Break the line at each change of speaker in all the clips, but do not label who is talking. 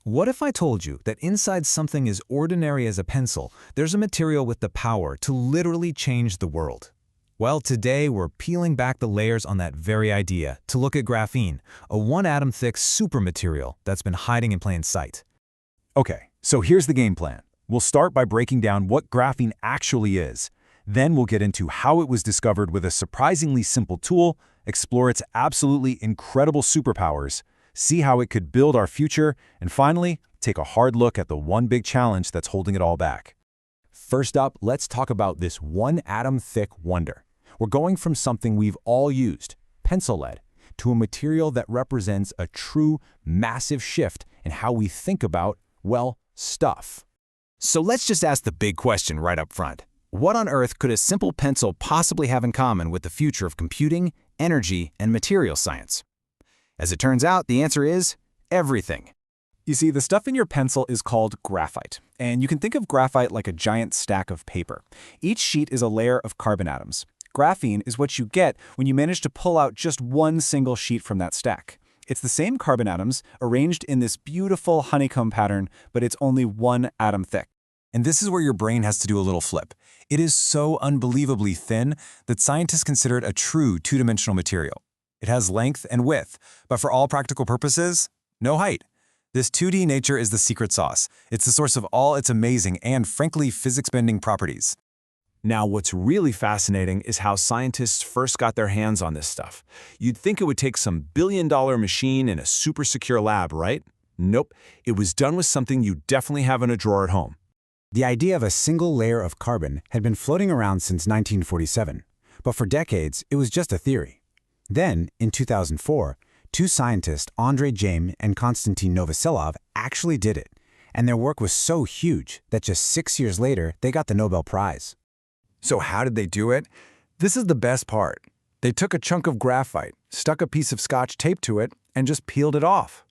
What if I told you that inside something as ordinary as a pencil, there's a material with the power to literally change the world? Well, today we're peeling back the layers on that very idea to look at graphene, a one-atom-thick supermaterial that's been hiding in plain sight.
Okay, so here's the game plan. We'll start by breaking down what graphene actually is. Then we'll get into how it was discovered with a surprisingly simple tool, explore its absolutely incredible superpowers, see how it could build our future, and finally, take a hard look at the one big challenge that's holding it all back. First up, let's talk about this one-atom-thick wonder. We're going from something we've all used, pencil lead, to a material that represents a true, massive shift in how we think about, well, stuff.
So let's just ask the big question right up front. What on earth could a simple pencil possibly have in common with the future of computing, energy, and material science? As it turns out, the answer is everything.
You see, the stuff in your pencil is called graphite, and you can think of graphite like a giant stack of paper. Each sheet is a layer of carbon atoms. Graphene is what you get when you manage to pull out just one single sheet from that stack. It's the same carbon atoms arranged in this beautiful honeycomb pattern, but it's only one atom thick.
And this is where your brain has to do a little flip. It is so unbelievably thin that scientists consider it a true two-dimensional material. It has length and width, but for all practical purposes, no height. This 2D nature is the secret sauce. It's the source of all its amazing and, frankly, physics-bending properties.
Now, what's really fascinating is how scientists first got their hands on this stuff. You'd think it would take some billion-dollar machine in a super secure lab, right? Nope, it was done with something you definitely have in a drawer at home.
The idea of a single layer of carbon had been floating around since 1947, but for decades it was just a theory. Then, in 2004, two scientists, Andrei Jaim and Konstantin Novoselov, actually did it, and their work was so huge that just 6 years later they got the Nobel Prize.
So how did they do it? This is the best part. They took a chunk of graphite, stuck a piece of Scotch tape to it, and just peeled it off.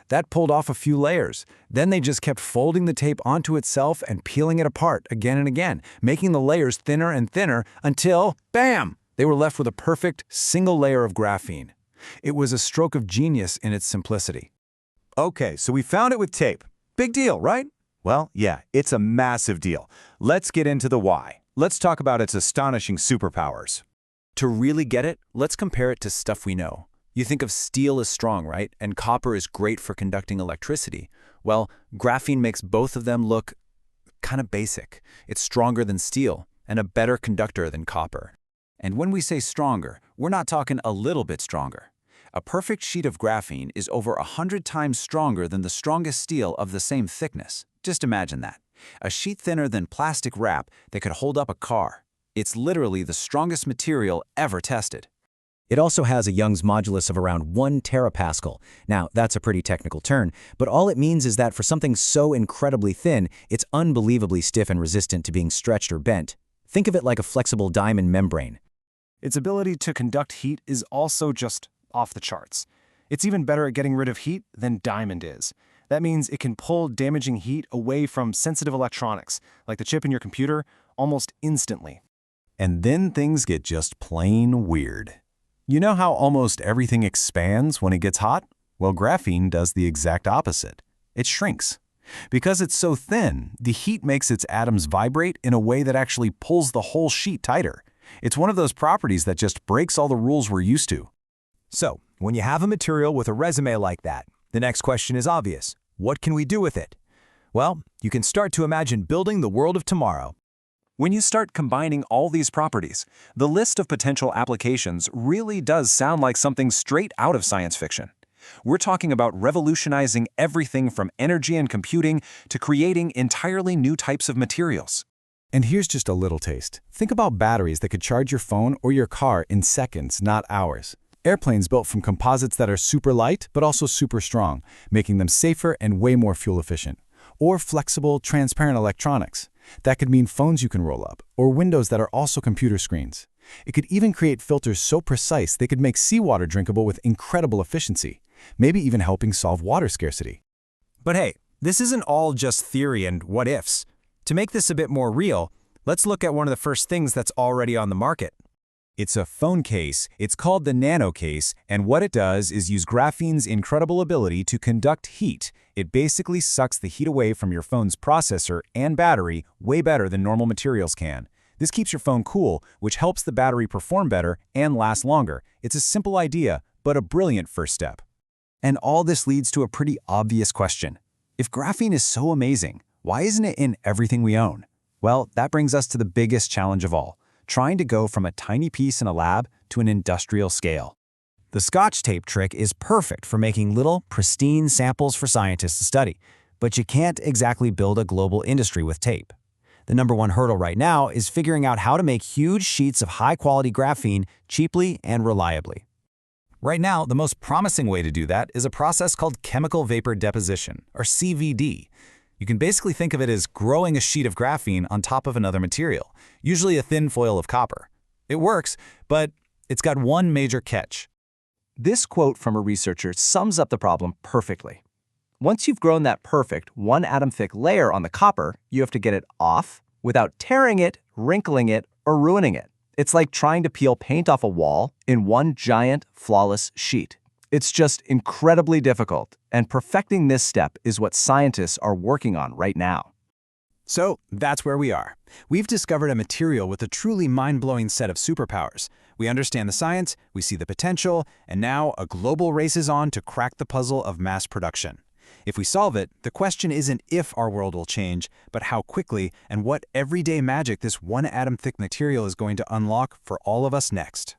That pulled off a few layers. Then they just kept folding the tape onto itself and peeling it apart again and again, making the layers thinner and thinner until, bam! They were left with a perfect single layer of graphene. It was a stroke of genius in its simplicity.
Okay, so we found it with tape. Big deal, right? Well, yeah, it's a massive deal. Let's get into the why. Let's talk about its astonishing superpowers.
To really get it, let's compare it to stuff we know. You think of steel as strong, right? And copper is great for conducting electricity. Well, graphene makes both of them look kind of basic. It's stronger than steel and a better conductor than copper. And when we say stronger, we're not talking a little bit stronger. A perfect sheet of graphene is over 100 times stronger than the strongest steel of the same thickness. Just imagine that. A sheet thinner than plastic wrap that could hold up a car. It's literally the strongest material ever tested.
It also has a Young's modulus of around 1 terapascal. Now, that's a pretty technical term, but all it means is that for something so incredibly thin, it's unbelievably stiff and resistant to being stretched or bent. Think of it like a flexible diamond membrane.
Its ability to conduct heat is also just off the charts. It's even better at getting rid of heat than diamond is. That means it can pull damaging heat away from sensitive electronics, like the chip in your computer, almost instantly.
And then things get just plain weird. You know how almost everything expands when it gets hot? Well, graphene does the exact opposite. It shrinks. Because it's so thin, the heat makes its atoms vibrate in a way that actually pulls the whole sheet tighter. It's one of those properties that just breaks all the rules we're used to.
So, when you have a material with a resume like that, the next question is obvious. What can we do with it? Well, you can start to imagine building the world of tomorrow.
When you start combining all these properties, the list of potential applications really does sound like something straight out of science fiction. We're talking about revolutionizing everything from energy and computing to creating entirely new types of materials.
And here's just a little taste. Think about batteries that could charge your phone or your car in seconds, not hours. Airplanes built from composites that are super light but also super strong, making them safer and way more fuel efficient. Or flexible, transparent electronics. That could mean phones you can roll up, or windows that are also computer screens. It could even create filters so precise they could make seawater drinkable with incredible efficiency, maybe even helping solve water scarcity.
But hey, this isn't all just theory and what-ifs. To make this a bit more real, let's look at one of the first things that's already on the market.
It's a phone case. It's called the nano case, and what it does is use graphene's incredible ability to conduct heat. It basically sucks the heat away from your phone's processor and battery way better than normal materials can. This keeps your phone cool, which helps the battery perform better and last longer. It's a simple idea, but a brilliant first step.
And all this leads to a pretty obvious question. If graphene is so amazing, why isn't it in everything we own? Well, that brings us to the biggest challenge of all, trying to go from a tiny piece in a lab to an industrial scale.
The Scotch tape trick is perfect for making little, pristine samples for scientists to study, but you can't exactly build a global industry with tape. The #1 hurdle right now is figuring out how to make huge sheets of high-quality graphene cheaply and reliably.
Right now, the most promising way to do that is a process called chemical vapor deposition, or CVD. You can basically think of it as growing a sheet of graphene on top of another material, usually a thin foil of copper. It works, but it's got one major catch.
This quote from a researcher sums up the problem perfectly. Once you've grown that perfect one-atom-thick layer on the copper, you have to get it off without tearing it, wrinkling it, or ruining it. It's like trying to peel paint off a wall in one giant, flawless sheet. It's just incredibly difficult, and perfecting this step is what scientists are working on right now.
So that's where we are. We've discovered a material with a truly mind-blowing set of superpowers. We understand the science, we see the potential, and now a global race is on to crack the puzzle of mass production. If we solve it, the question isn't if our world will change, but how quickly and what everyday magic this one-atom-thick material is going to unlock for all of us next.